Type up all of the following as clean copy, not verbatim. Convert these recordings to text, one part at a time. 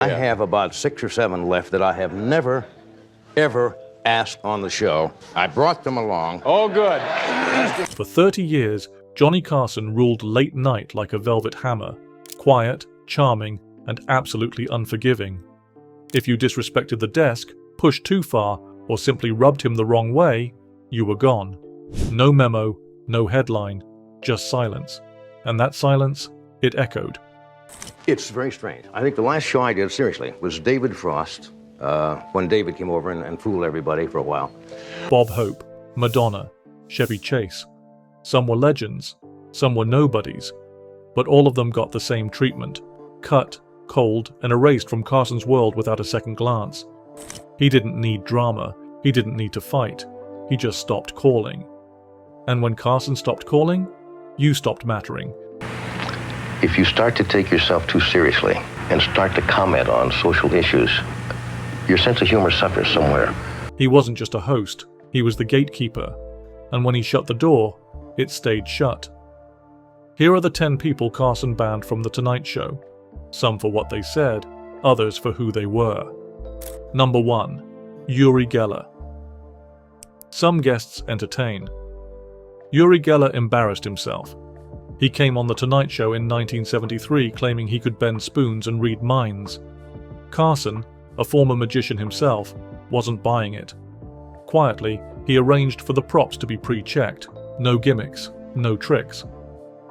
I have about 6 or 7 left that I have never, ever asked on the show. I brought them along. Oh, good. For 30 years, Johnny Carson ruled late night like a velvet hammer, quiet, charming, and absolutely unforgiving. If you disrespected the desk, pushed too far, or simply rubbed him the wrong way, you were gone. No memo, no headline, just silence. And that silence, it echoed. It's very strange. I think the last show I did, seriously, was David Frost, when David came over and fooled everybody for a while. Bob Hope, Madonna, Chevy Chase. Some were legends, some were nobodies, but all of them got the same treatment, cut, cold, and erased from Carson's world without a second glance. He didn't need drama, he didn't need to fight, he just stopped calling. And when Carson stopped calling, you stopped mattering. If you start to take yourself too seriously and start to comment on social issues, your sense of humor suffers somewhere. He wasn't just a host, he was the gatekeeper. And when he shut the door, it stayed shut. Here are the 10 people Carson banned from The Tonight Show. Some for what they said, others for who they were. Number 1. Yuri Geller. Some guests entertain. Yuri Geller embarrassed himself. He came on The Tonight Show in 1973 claiming he could bend spoons and read minds. Carson, a former magician himself, wasn't buying it. Quietly, he arranged for the props to be pre-checked. No gimmicks, no tricks.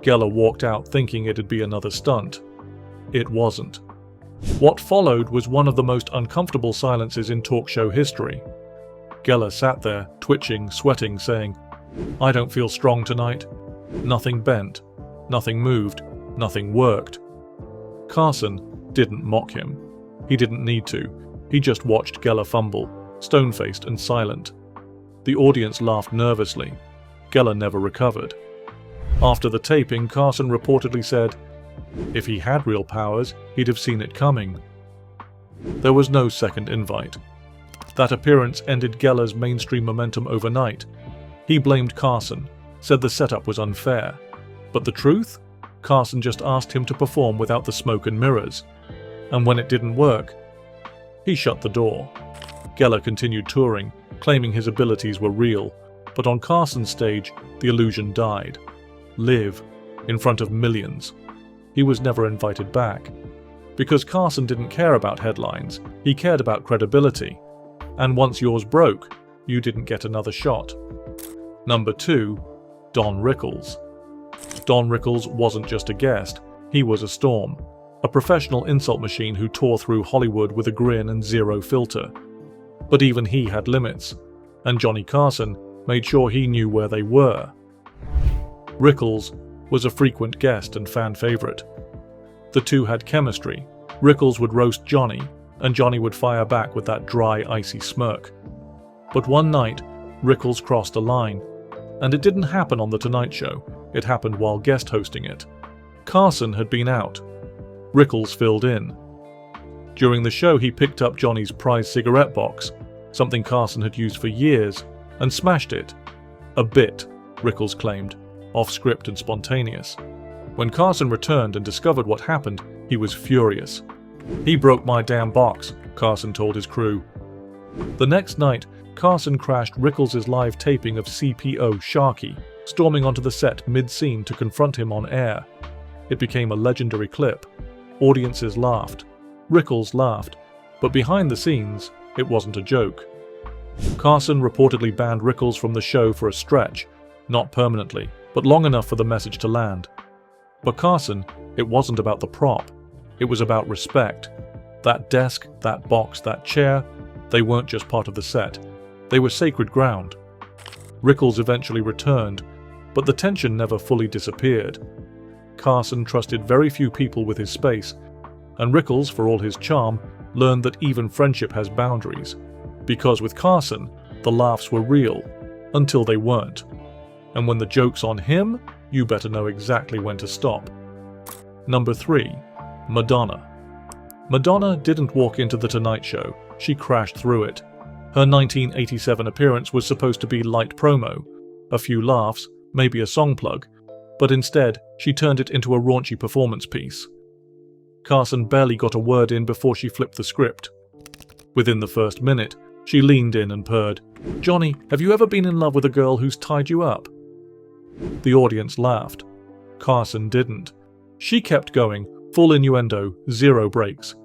Geller walked out thinking it'd be another stunt. It wasn't. What followed was one of the most uncomfortable silences in talk show history. Geller sat there, twitching, sweating, saying, "I don't feel strong tonight." Nothing bent. Nothing moved, nothing worked. Carson didn't mock him. He didn't need to. He just watched Geller fumble, stone-faced and silent. The audience laughed nervously. Geller never recovered. After the taping, Carson reportedly said, if he had real powers, he'd have seen it coming. There was no second invite. That appearance ended Geller's mainstream momentum overnight. He blamed Carson, said the setup was unfair. But the truth? Carson just asked him to perform without the smoke and mirrors. And when it didn't work, he shut the door. Geller continued touring, claiming his abilities were real, but on Carson's stage, the illusion died. Live, in front of millions. He was never invited back. Because Carson didn't care about headlines, he cared about credibility. And once yours broke, you didn't get another shot. Number 2, Don Rickles. Don Rickles wasn't just a guest, he was a storm. A professional insult machine who tore through Hollywood with a grin and zero filter. But even he had limits, and Johnny Carson made sure he knew where they were. Rickles was a frequent guest and fan favorite. The two had chemistry. Rickles would roast Johnny, and Johnny would fire back with that dry, icy smirk. But one night, Rickles crossed a line, and it didn't happen on The Tonight Show, it happened while guest hosting it. Carson had been out. Rickles filled in. During the show, he picked up Johnny's prized cigarette box, something Carson had used for years, and smashed it. A bit, Rickles claimed, off script and spontaneous. When Carson returned and discovered what happened, he was furious. "He broke my damn box," Carson told his crew. The next night, Carson crashed Rickles' live taping of CPO Sharky, storming onto the set mid-scene to confront him on air. It became a legendary clip. Audiences laughed. Rickles laughed. But behind the scenes, it wasn't a joke. Carson reportedly banned Rickles from the show for a stretch, not permanently, but long enough for the message to land. But Carson, it wasn't about the prop. It was about respect. That desk, that box, that chair, they weren't just part of the set. They were sacred ground. Rickles eventually returned, but the tension never fully disappeared. Carson trusted very few people with his space, and Rickles, for all his charm, learned that even friendship has boundaries. Because with Carson, the laughs were real, until they weren't. And when the joke's on him, you better know exactly when to stop. Number 3. Madonna. Madonna didn't walk into The Tonight Show, she crashed through it. Her 1987 appearance was supposed to be light promo, a few laughs, maybe a song plug, but instead she turned it into a raunchy performance piece. Carson barely got a word in before she flipped the script. Within the first minute, she leaned in and purred, "Johnny, have you ever been in love with a girl who's tied you up?" The audience laughed. Carson didn't. She kept going, full innuendo, zero breaks.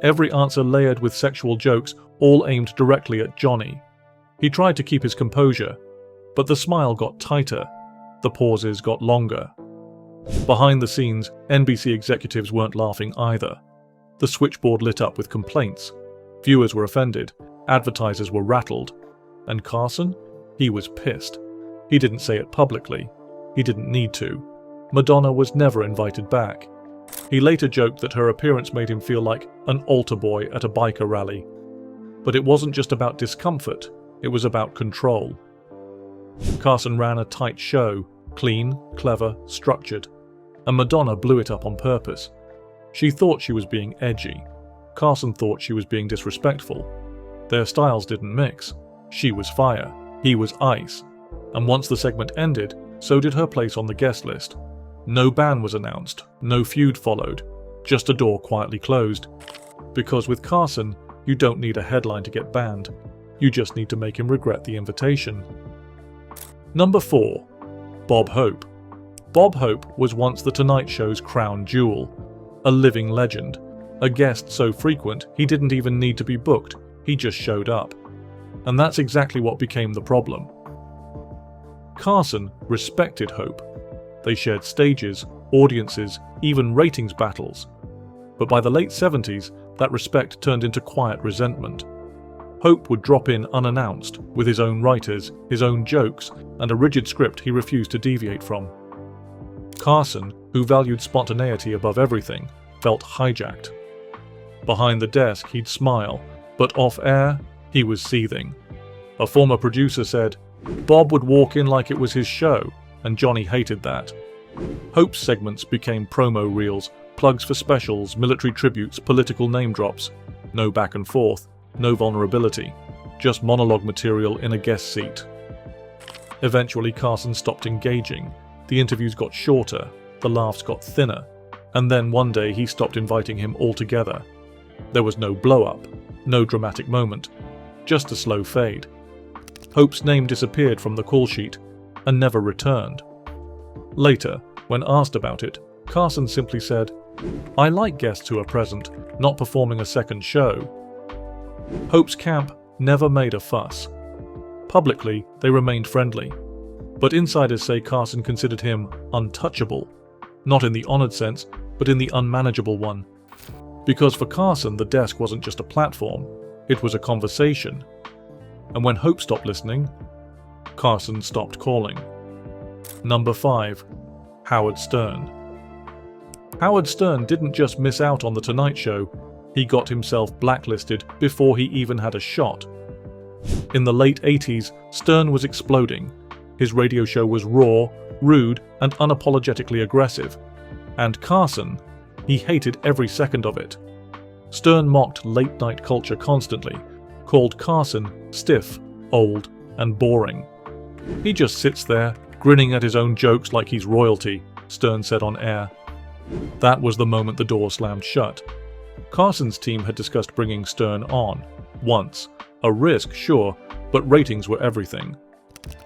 Every answer layered with sexual jokes, all aimed directly at Johnny. He tried to keep his composure, but the smile got tighter, the pauses got longer. Behind the scenes, NBC executives weren't laughing either. The switchboard lit up with complaints. Viewers were offended, advertisers were rattled. And Carson? He was pissed. He didn't say it publicly. He didn't need to. Madonna was never invited back. He later joked that her appearance made him feel like an altar boy at a biker rally. But it wasn't just about discomfort, it was about control. Carson ran a tight show, clean, clever, structured. And Madonna blew it up on purpose. She thought she was being edgy. Carson thought she was being disrespectful. Their styles didn't mix. She was fire, he was ice. And once the segment ended, so did her place on the guest list. No ban was announced, no feud followed, just a door quietly closed. Because with Carson, you don't need a headline to get banned. You just need to make him regret the invitation. Number 4. Bob Hope. Bob Hope was once The Tonight Show's crown jewel. A living legend. A guest so frequent he didn't even need to be booked, he just showed up. And that's exactly what became the problem. Carson respected Hope. They shared stages, audiences, even ratings battles. But by the late 70s, that respect turned into quiet resentment. Hope would drop in unannounced, with his own writers, his own jokes, and a rigid script he refused to deviate from. Carson, who valued spontaneity above everything, felt hijacked. Behind the desk, he'd smile, but off-air, he was seething. A former producer said, "Bob would walk in like it was his show," and Johnny hated that. Hope's segments became promo reels, plugs for specials, military tributes, political name drops. No back and forth, no vulnerability, just monologue material in a guest seat. Eventually, Carson stopped engaging. The interviews got shorter, the laughs got thinner, and then one day he stopped inviting him altogether. There was no blow-up, no dramatic moment, just a slow fade. Hope's name disappeared from the call sheet and never returned. Later, when asked about it, Carson simply said, "I like guests who are present, not performing a second show." Hope's camp never made a fuss. Publicly, they remained friendly. But insiders say Carson considered him untouchable, not in the honored sense, but in the unmanageable one. Because for Carson, the desk wasn't just a platform, it was a conversation. And when Hope stopped listening, Carson stopped calling. Number 5. Howard Stern. Howard Stern didn't just miss out on The Tonight Show, he got himself blacklisted before he even had a shot. In the late 80s, Stern was exploding. His radio show was raw, rude, and unapologetically aggressive. And Carson, he hated every second of it. Stern mocked late-night culture constantly, called Carson stiff, old, and boring. "He just sits there, grinning at his own jokes like he's royalty," Stern said on air. That was the moment the door slammed shut. Carson's team had discussed bringing Stern on, once. A risk, sure, but ratings were everything.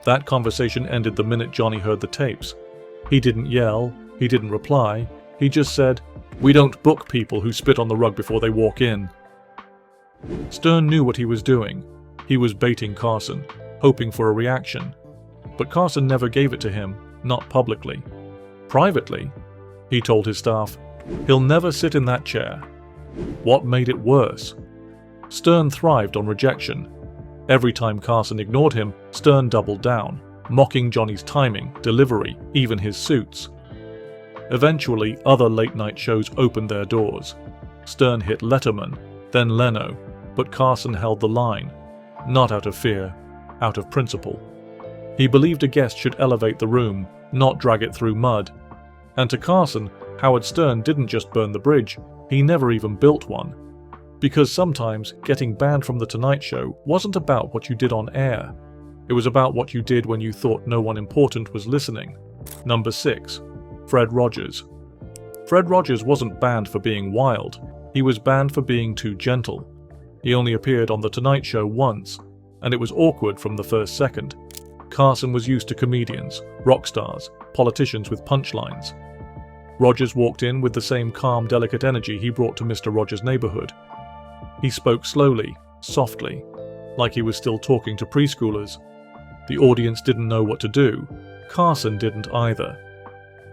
That conversation ended the minute Johnny heard the tapes. He didn't yell, he didn't reply, he just said, "We don't book people who spit on the rug before they walk in." Stern knew what he was doing. He was baiting Carson, hoping for a reaction. But Carson never gave it to him, not publicly. Privately, he told his staff, "He'll never sit in that chair." What made it worse? Stern thrived on rejection. Every time Carson ignored him, Stern doubled down, mocking Johnny's timing, delivery, even his suits. Eventually, other late-night shows opened their doors. Stern hit Letterman, then Leno, but Carson held the line, not out of fear, out of principle. He believed a guest should elevate the room, not drag it through mud. And to Carson, Howard Stern didn't just burn the bridge, he never even built one. Because sometimes getting banned from The Tonight Show wasn't about what you did on air. It was about what you did when you thought no one important was listening. Number 6. Fred Rogers. Fred Rogers wasn't banned for being wild, he was banned for being too gentle. He only appeared on The Tonight Show once, and it was awkward from the first second. Carson was used to comedians, rock stars, politicians with punchlines. Rogers walked in with the same calm, delicate energy he brought to Mr. Rogers' neighborhood. He spoke slowly, softly, like he was still talking to preschoolers. The audience didn't know what to do. Carson didn't either.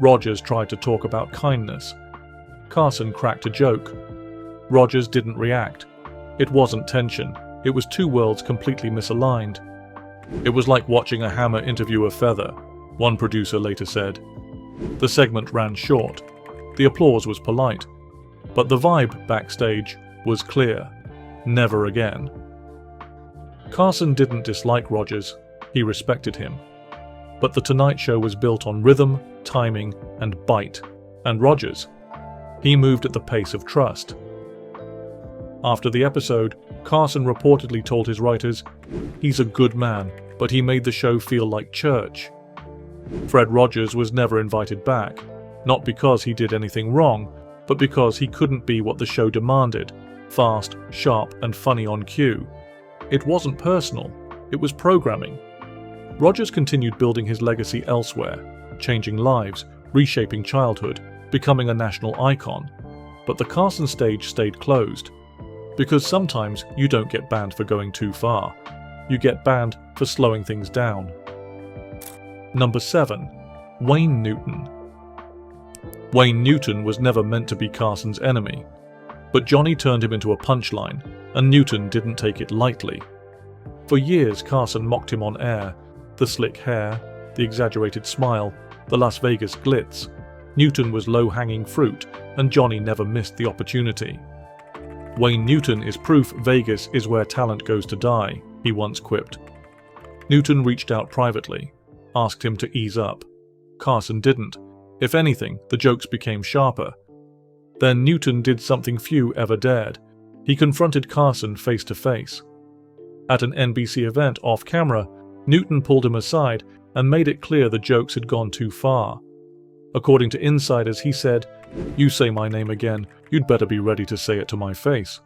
Rogers tried to talk about kindness. Carson cracked a joke. Rogers didn't react. It wasn't tension. It was two worlds completely misaligned. It was like watching a hammer interview a feather, one producer later said. The segment ran short. The applause was polite. But the vibe backstage was clear. Never again. Carson didn't dislike Rogers. He respected him. But The Tonight Show was built on rhythm, timing, and bite. And Rogers, he moved at the pace of trust. After the episode, Carson reportedly told his writers, "He's a good man, but he made the show feel like church." Fred Rogers was never invited back, not because he did anything wrong, but because he couldn't be what the show demanded, fast, sharp, and funny on cue. It wasn't personal, it was programming. Rogers continued building his legacy elsewhere, changing lives, reshaping childhood, becoming a national icon. But the Carson stage stayed closed. Because sometimes you don't get banned for going too far. You get banned for slowing things down. Number 7. Wayne Newton. Wayne Newton was never meant to be Carson's enemy. But Johnny turned him into a punchline, and Newton didn't take it lightly. For years, Carson mocked him on air. The slick hair, the exaggerated smile, the Las Vegas glitz. Newton was low-hanging fruit, and Johnny never missed the opportunity. "Wayne Newton is proof Vegas is where talent goes to die," he once quipped. Newton reached out privately, asked him to ease up. Carson didn't. If anything, the jokes became sharper. Then Newton did something few ever dared. He confronted Carson face to face. At an NBC event off-camera, Newton pulled him aside and made it clear the jokes had gone too far. According to insiders, he said, "You say my name again, you'd better be ready to say it to my face."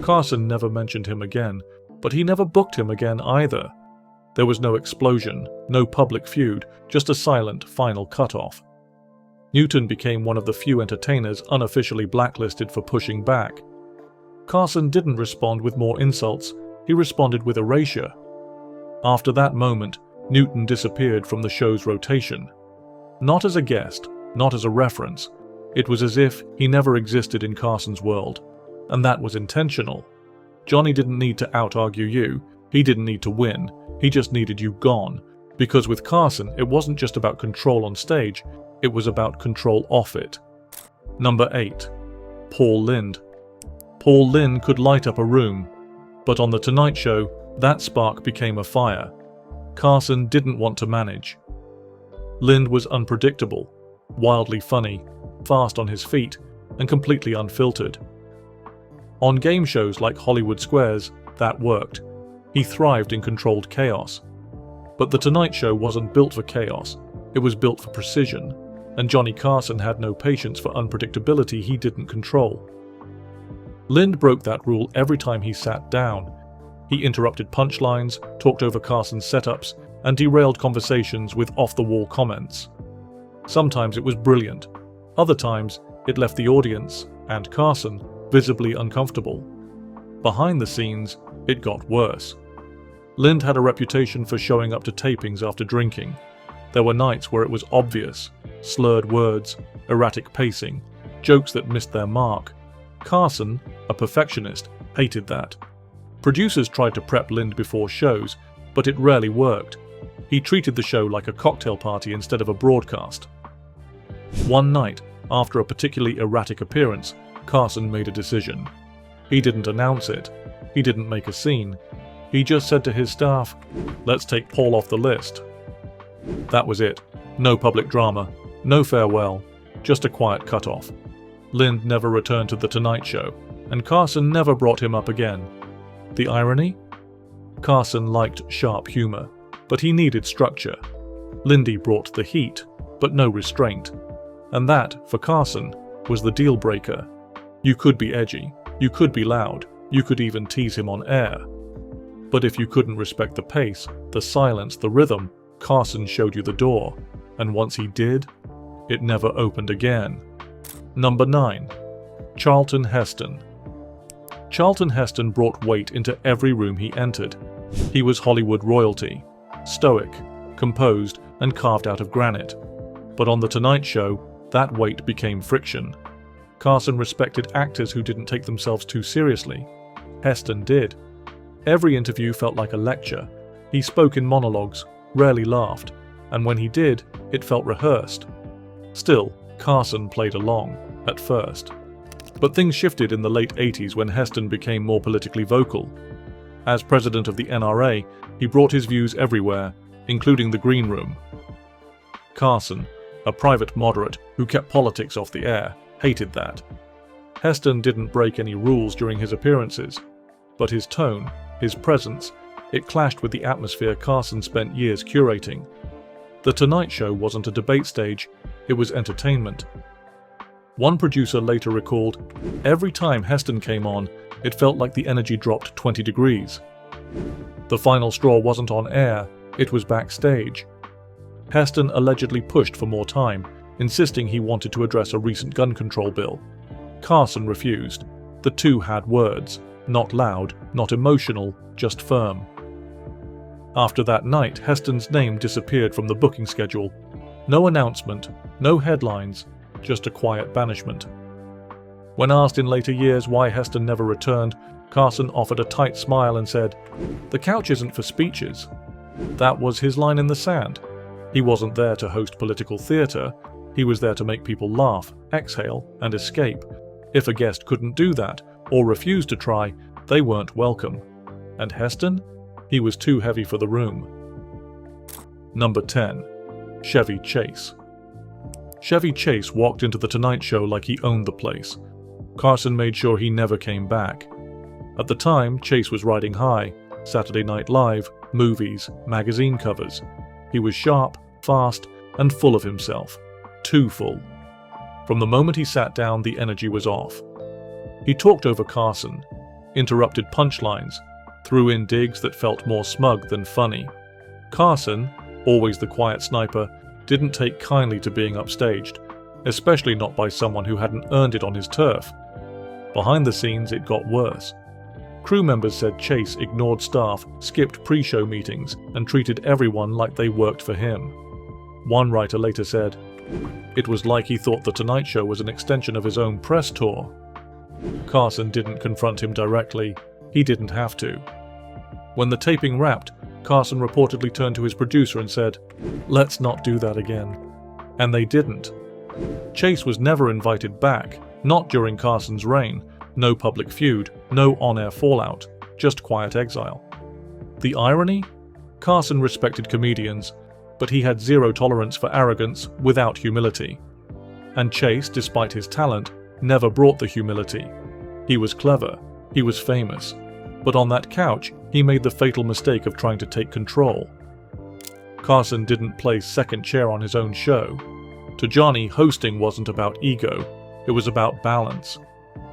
Carson never mentioned him again, but he never booked him again either. There was no explosion, no public feud, just a silent final cutoff. Newton became one of the few entertainers unofficially blacklisted for pushing back. Carson didn't respond with more insults, he responded with erasure. After that moment, Newton disappeared from the show's rotation. Not as a guest, not as a reference. It was as if he never existed in Carson's world. And that was intentional. Johnny didn't need to out-argue you, he didn't need to win, he just needed you gone. Because with Carson, it wasn't just about control on stage, it was about control off it. Number 8. Paul Lynde. Paul Lynde could light up a room, but on The Tonight Show, that spark became a fire. Carson didn't want to manage. Lynde was unpredictable, wildly funny, fast on his feet, and completely unfiltered. On game shows like Hollywood Squares, that worked. He thrived in controlled chaos. But The Tonight Show wasn't built for chaos, it was built for precision, and Johnny Carson had no patience for unpredictability he didn't control. Lynde broke that rule every time he sat down. He interrupted punchlines, talked over Carson's setups, and derailed conversations with off-the-wall comments. Sometimes it was brilliant. Other times, it left the audience, and Carson, visibly uncomfortable. Behind the scenes, it got worse. Lynde had a reputation for showing up to tapings after drinking. There were nights where it was obvious. Slurred words, erratic pacing, jokes that missed their mark. Carson, a perfectionist, hated that. Producers tried to prep Lynde before shows, but it rarely worked. He treated the show like a cocktail party instead of a broadcast. One night, after a particularly erratic appearance, Carson made a decision. He didn't announce it. He didn't make a scene. He just said to his staff, "Let's take Paul off the list." That was it. No public drama, no farewell, just a quiet cutoff. Lynde never returned to The Tonight Show, and Carson never brought him up again. The irony? Carson liked sharp humor, but he needed structure. Lynde brought the heat, but no restraint. And that, for Carson, was the deal breaker. You could be edgy, you could be loud, you could even tease him on air. But if you couldn't respect the pace, the silence, the rhythm, Carson showed you the door, and once he did, it never opened again. Number 9. Charlton Heston. Charlton Heston brought weight into every room he entered. He was Hollywood royalty, stoic, composed, and carved out of granite. But on The Tonight Show, that weight became friction. Carson respected actors who didn't take themselves too seriously. Heston did. Every interview felt like a lecture. He spoke in monologues, rarely laughed, and when he did, it felt rehearsed. Still, Carson played along, at first. But things shifted in the late 80s when Heston became more politically vocal. As president of the NRA, he brought his views everywhere, including the green room. Carson, a private moderate who kept politics off the air, hated that. Heston didn't break any rules during his appearances, but his tone, his presence, it clashed with the atmosphere Carson spent years curating. The Tonight Show wasn't a debate stage, it was entertainment. One producer later recalled, "Every time Heston came on, it felt like the energy dropped 20 degrees. The final straw wasn't on air, it was backstage." Heston allegedly pushed for more time, insisting he wanted to address a recent gun control bill. Carson refused. The two had words, not loud, not emotional, just firm. After that night, Heston's name disappeared from the booking schedule. No announcement, no headlines, just a quiet banishment. When asked in later years why Heston never returned, Carson offered a tight smile and said, "The couch isn't for speeches." That was his line in the sand. He wasn't there to host political theatre, he was there to make people laugh, exhale, and escape. If a guest couldn't do that, or refused to try, they weren't welcome. And Heston? He was too heavy for the room. Number 10. Chevy Chase. Chevy Chase walked into The Tonight Show like he owned the place. Carson made sure he never came back. At the time, Chase was riding high, Saturday Night Live, movies, magazine covers. He was sharp, fast, and full of himself. Too full. From the moment he sat down, the energy was off. He talked over Carson, interrupted punchlines, threw in digs that felt more smug than funny. Carson, always the quiet sniper, didn't take kindly to being upstaged, especially not by someone who hadn't earned it on his turf. Behind the scenes, it got worse. Crew members said Chase ignored staff, skipped pre-show meetings, and treated everyone like they worked for him. One writer later said, "It was like he thought The Tonight Show was an extension of his own press tour." Carson didn't confront him directly. He didn't have to. When the taping wrapped, Carson reportedly turned to his producer and said, "Let's not do that again." And they didn't. Chase was never invited back, not during Carson's reign. No public feud, no on-air fallout, just quiet exile. The irony? Carson respected comedians, but he had zero tolerance for arrogance without humility. And Chase, despite his talent, never brought the humility. He was clever, he was famous, but on that couch, he made the fatal mistake of trying to take control. Carson didn't play second chair on his own show. To Johnny, hosting wasn't about ego, it was about balance.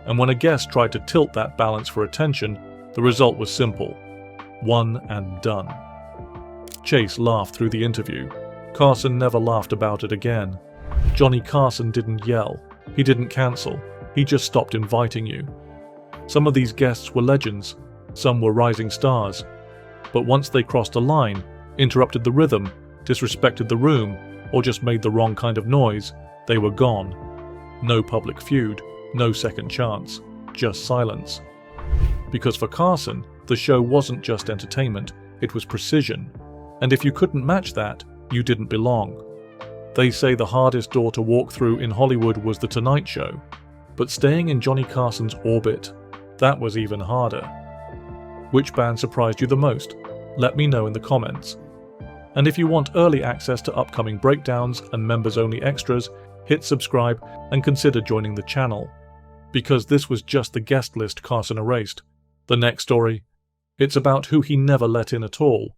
And when a guest tried to tilt that balance for attention, the result was simple. One and done. Chase laughed through the interview. Carson never laughed about it again. Johnny Carson didn't yell. He didn't cancel. He just stopped inviting you. Some of these guests were legends. Some were rising stars. But once they crossed a line, interrupted the rhythm, disrespected the room, or just made the wrong kind of noise, they were gone. No public feud, no second chance, just silence. Because for Carson, the show wasn't just entertainment, it was precision. And if you couldn't match that, you didn't belong. They say the hardest door to walk through in Hollywood was The Tonight Show, but staying in Johnny Carson's orbit, that was even harder. Which band surprised you the most? Let me know in the comments. And if you want early access to upcoming breakdowns and members-only extras, hit subscribe and consider joining the channel. Because this was just the guest list Carson erased. The next story, it's about who he never let in at all.